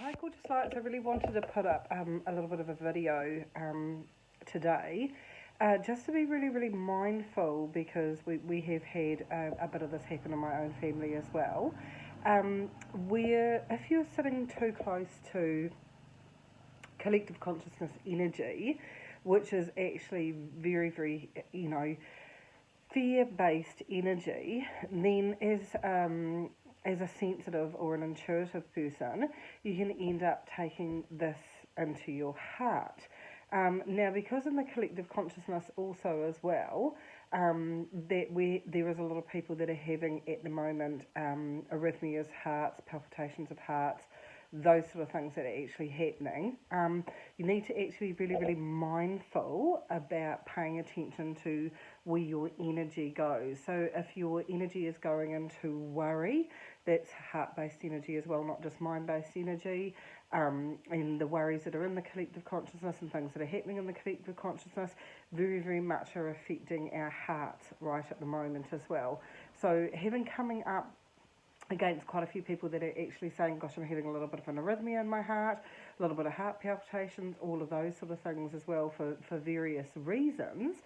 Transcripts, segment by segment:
Hi, gorgeous lights. I really wanted to put up a little bit of a video today just to be really, really mindful because we have had a bit of this happen in my own family as well. Where if you're sitting too close to collective consciousness energy, which is actually very, very, fear-based energy, then as a sensitive or an intuitive person, you can end up taking this into your heart. Now, because in the collective consciousness also as well, there is a lot of people that are having at the moment arrhythmias, hearts, palpitations of hearts, those sort of things that are actually happening. You need to actually be really, really mindful about paying attention to where your energy goes. So if your energy is going into worry, that's heart-based energy as well, not just mind-based energy. And the worries that are in the collective consciousness and things that are happening in the collective consciousness very, very much are affecting our hearts right at the moment as well. So having coming up against quite a few people that are actually saying, gosh, I'm having a little bit of an arrhythmia in my heart, a little bit of heart palpitations, all of those sort of things as well for various reasons,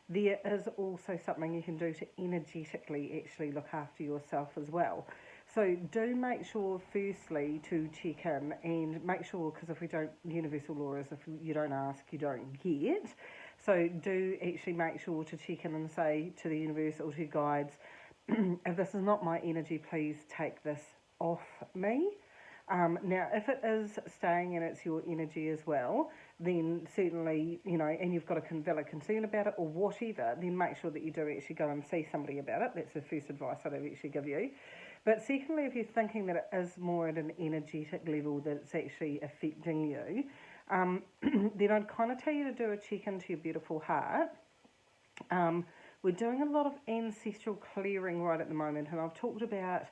there is also something you can do to energetically actually look after yourself as well. So do make sure, firstly, to check in and make sure, because if we don't, universal law is if you don't ask, you don't get. So do actually make sure to check in and say to the universe or to your guides, if this is not my energy, please take this off me. Now, if it is staying and it's your energy as well, then certainly, and you've got a valid concern about it or whatever, then make sure that you do actually go and see somebody about it. That's the first advice I'd actually give you. But secondly, if you're thinking that it is more at an energetic level that it's actually affecting you, then I'd kind of tell you to do a check into your beautiful heart. We're doing a lot of ancestral clearing right at the moment, and I've talked about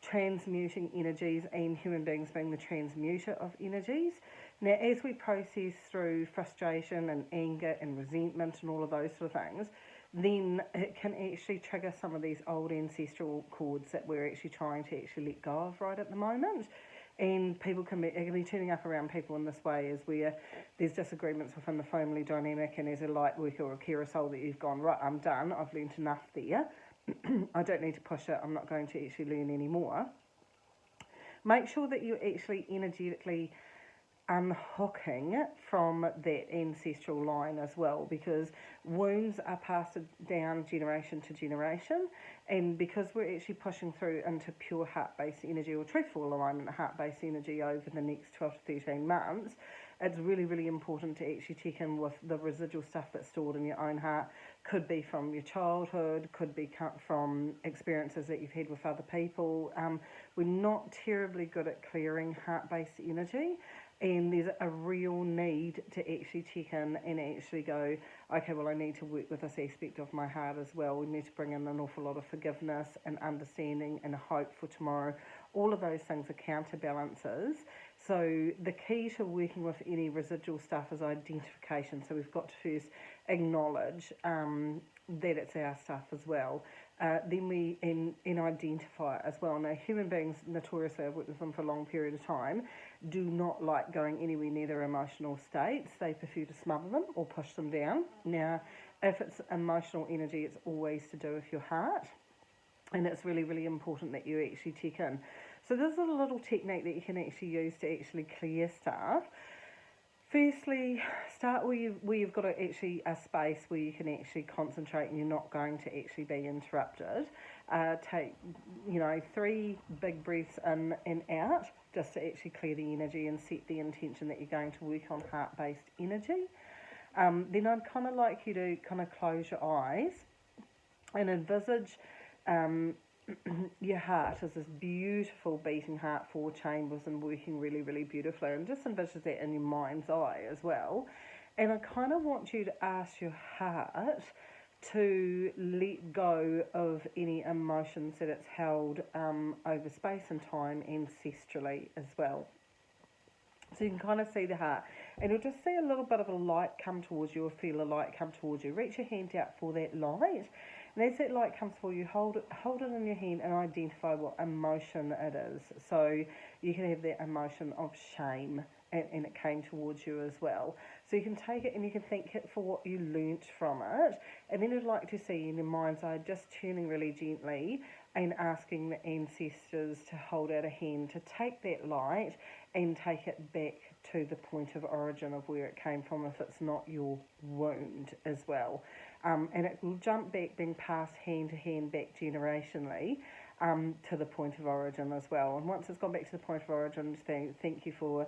transmuting energies and human beings being the transmuter of energies. Now, as we process through frustration and anger and resentment and all of those sort of things, then it can actually trigger some of these old ancestral cords that we're actually trying to actually let go of right at the moment. And people can be turning up around people in this way is where there's disagreements within the family dynamic, and as a light worker or a carer soul that you've gone, right, I'm done, I've learnt enough there, I don't need to push it, I'm not going to actually learn anymore. Make sure that you're actually energetically unhooking from that ancestral line as well, because wounds are passed down generation to generation, and because we're actually pushing through into pure heart-based energy or truthful alignment heart-based energy over the next 12 to 13 months, it's really, really important to actually check in with the residual stuff that's stored in your own heart. Could be from your childhood, could be from experiences that you've had with other people. We're not terribly good at clearing heart-based energy, and there's a real need to actually check in and actually go, okay, well, I need to work with this aspect of my heart as well. We need to bring in an awful lot of forgiveness and understanding and hope for tomorrow. All of those things are counterbalances. So the key to working with any residual stuff is identification. So we've got to first acknowledge that it's our stuff as well. Then we identify it as well. Now, human beings, notoriously, I've worked with them for a long period of time, do not like going anywhere near their emotional states. They prefer to smother them or push them down. Now, if it's emotional energy, it's always to do with your heart, and it's really, really important that you actually check in. So this is a little technique that you can actually use to actually clear stuff. Firstly, start where you've got actually a space where you can actually concentrate and you're not going to actually be interrupted. Take, 3 big breaths in and out just to actually clear the energy and set the intention that you're going to work on heart-based energy. Then I'd kind of like you to kind of close your eyes and envisage your heart is this beautiful beating heart, 4 chambers and working really, really beautifully, and just envision that in your mind's eye as well. And I kind of want you to ask your heart to let go of any emotions that it's held over space and time ancestrally as well. So you can kind of see the heart, and you'll just see a little bit of a light come towards you or feel a light come towards you. Reach your hand out for that light. And as that light comes for you, hold it in your hand and identify what emotion it is. So you can have that emotion of shame, and it came towards you as well. So you can take it and you can thank it for what you learnt from it. And then I'd like to see in your mind's eye just turning really gently and asking the ancestors to hold out a hand to take that light and take it back to the point of origin of where it came from if it's not your wound as well. And it will jump back, being passed hand to hand back generationally to the point of origin as well. And once it's gone back to the point of origin, thank you for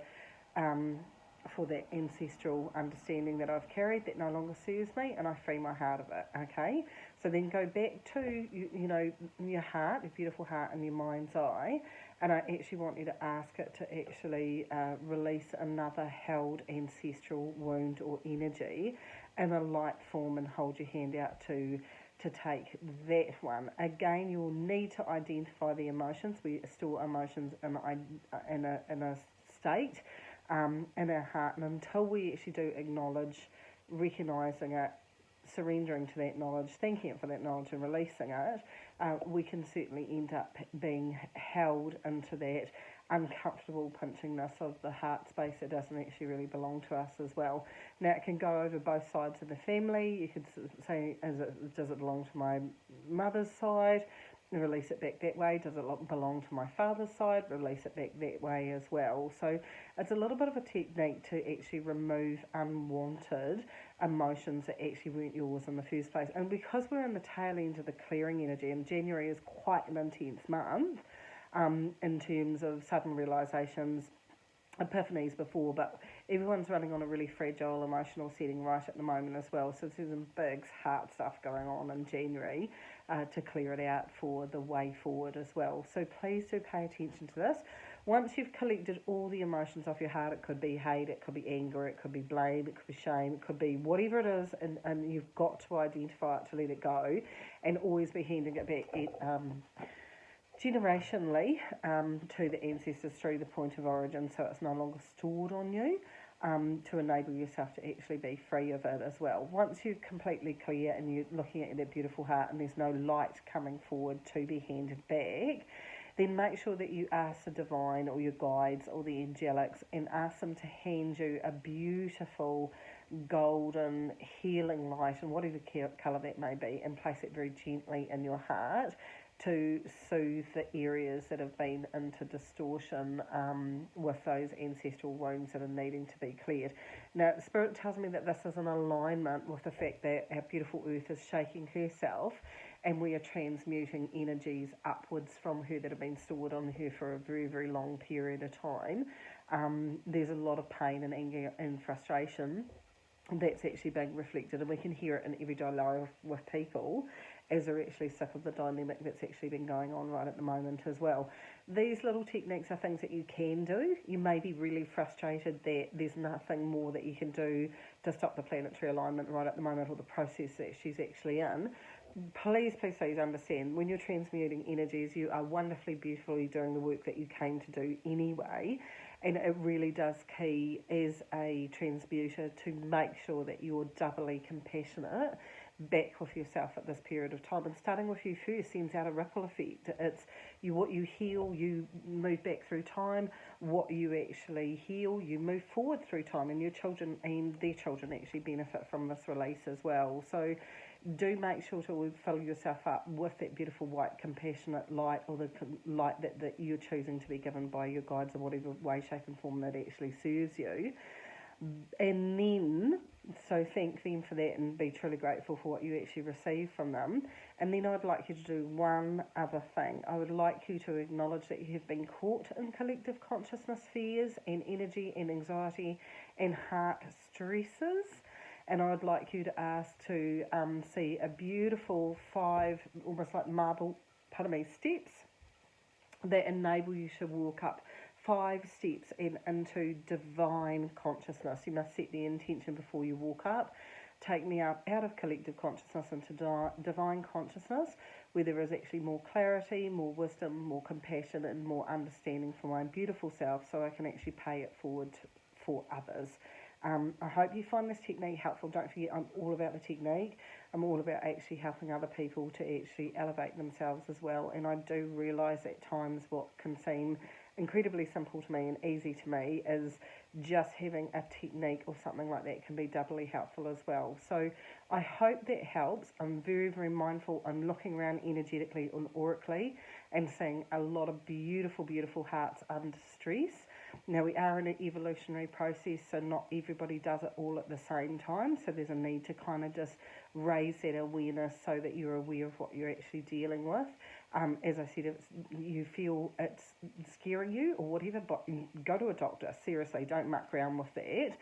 that ancestral understanding that I've carried that no longer serves me, and I free my heart of it, okay? So then go back to, your heart, your beautiful heart and your mind's eye, and I actually want you to ask it to actually release another held ancestral wound or energy in a light form and hold your hand out to take that one. Again, you'll need to identify the emotions. We store emotions in a state in our heart, and until we actually do acknowledge, recognising it, surrendering to that knowledge, thanking it for that knowledge and releasing it, we can certainly end up being held into that uncomfortable pinchingness of the heart space that doesn't actually really belong to us as well. Now, it can go over both sides of the family. You could say, does it belong to my mother's side? Release it back that way. Does it belong to my father's side? Release it back that way as well. So it's a little bit of a technique to actually remove unwanted emotions that actually weren't yours in the first place. And because we're in the tail end of the clearing energy, and January is quite an intense month in terms of sudden realizations, epiphanies before, but everyone's running on a really fragile emotional setting right at the moment as well. So there's some big heart stuff going on in January to clear it out for the way forward as well. So please do pay attention to this. Once you've collected all the emotions off your heart, it could be hate, it could be anger, it could be blame, it could be shame, it could be whatever it is, and you've got to identify it to let it go, and always be handing it back generationally to the ancestors through the point of origin, so it's no longer stored on you, to enable yourself to actually be free of it as well. Once you're completely clear and you're looking at that beautiful heart and there's no light coming forward to be handed back, then make sure that you ask the divine or your guides or the angelics and ask them to hand you a beautiful golden healing light, and whatever colour that may be, and place it very gently in your heart to soothe the areas that have been into distortion with those ancestral wounds that are needing to be cleared. Now, Spirit tells me that this is in alignment with the fact that our beautiful Earth is shaking herself, and we are transmuting energies upwards from her that have been stored on her for a very, very long period of time. There's a lot of pain and anger and frustration that's actually being reflected, and we can hear it in everyday life with people as they're actually sick of the dynamic that's actually been going on right at the moment as well. These little techniques are things that you can do. You may be really frustrated that there's nothing more that you can do to stop the planetary alignment right at the moment, or the process that she's actually in. Please understand, when you're transmuting energies, you are wonderfully, beautifully doing the work that you came to do anyway. And it really does key as a transmuter to make sure that you're doubly compassionate back with yourself at this period of time. And starting with you first sends out a ripple effect. It's what you heal, you move back through time. What you actually heal, you move forward through time. And your children and their children actually benefit from this release as well. So do make sure to fill yourself up with that beautiful white compassionate light, or the light that you're choosing to be given by your guides in whatever way, shape and form that actually serves you. And then, so thank them for that and be truly grateful for what you actually receive from them. And then I'd like you to do one other thing. I would like you to acknowledge that you have been caught in collective consciousness fears and energy and anxiety and heart stresses. And I would like you to ask to see a beautiful 5, almost like steps that enable you to walk up 5 steps into divine consciousness. You must set the intention before you walk up. Take me out of collective consciousness into divine consciousness, where there is actually more clarity, more wisdom, more compassion, and more understanding for my beautiful self, so I can actually pay it forward for others. I hope you find this technique helpful. Don't forget, I'm all about the technique. I'm all about actually helping other people to actually elevate themselves as well. And I do realise at times what can seem incredibly simple to me and easy to me is just having a technique or something like that can be doubly helpful as well. So I hope that helps. I'm very, very mindful. I'm looking around energetically and aurically and seeing a lot of beautiful, beautiful hearts under stress. Now, we are in an evolutionary process, so not everybody does it all at the same time. So there's a need to kind of just raise that awareness so that you're aware of what you're actually dealing with. As I said, if you feel it's scaring you or whatever, but go to a doctor. Seriously, don't muck around with that.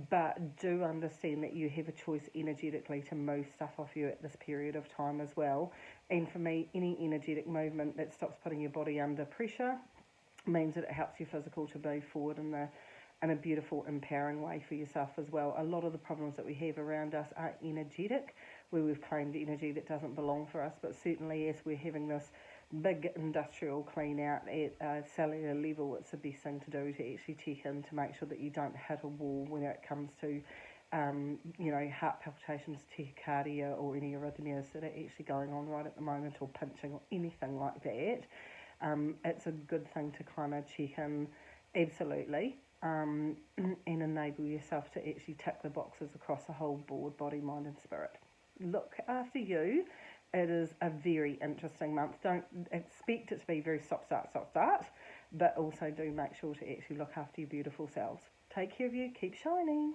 But do understand that you have a choice energetically to move stuff off you at this period of time as well. And for me, any energetic movement that stops putting your body under pressure means that it helps your physical to move forward in a beautiful, empowering way for yourself as well. A lot of the problems that we have around us are energetic, where we've claimed energy that doesn't belong for us, but certainly as we're having this big industrial clean out at a cellular level, it's the best thing to do to actually check in to make sure that you don't hit a wall when it comes to heart palpitations, tachycardia, or any arrhythmias that are actually going on right at the moment, or pinching or anything like that. It's a good thing to kind of check in, absolutely, and enable yourself to actually tick the boxes across the whole board, body, mind and spirit. Look after you. It is a very interesting month. Don't expect it to be very stop, start, but also do make sure to actually look after your beautiful selves. Take care of you. Keep shining.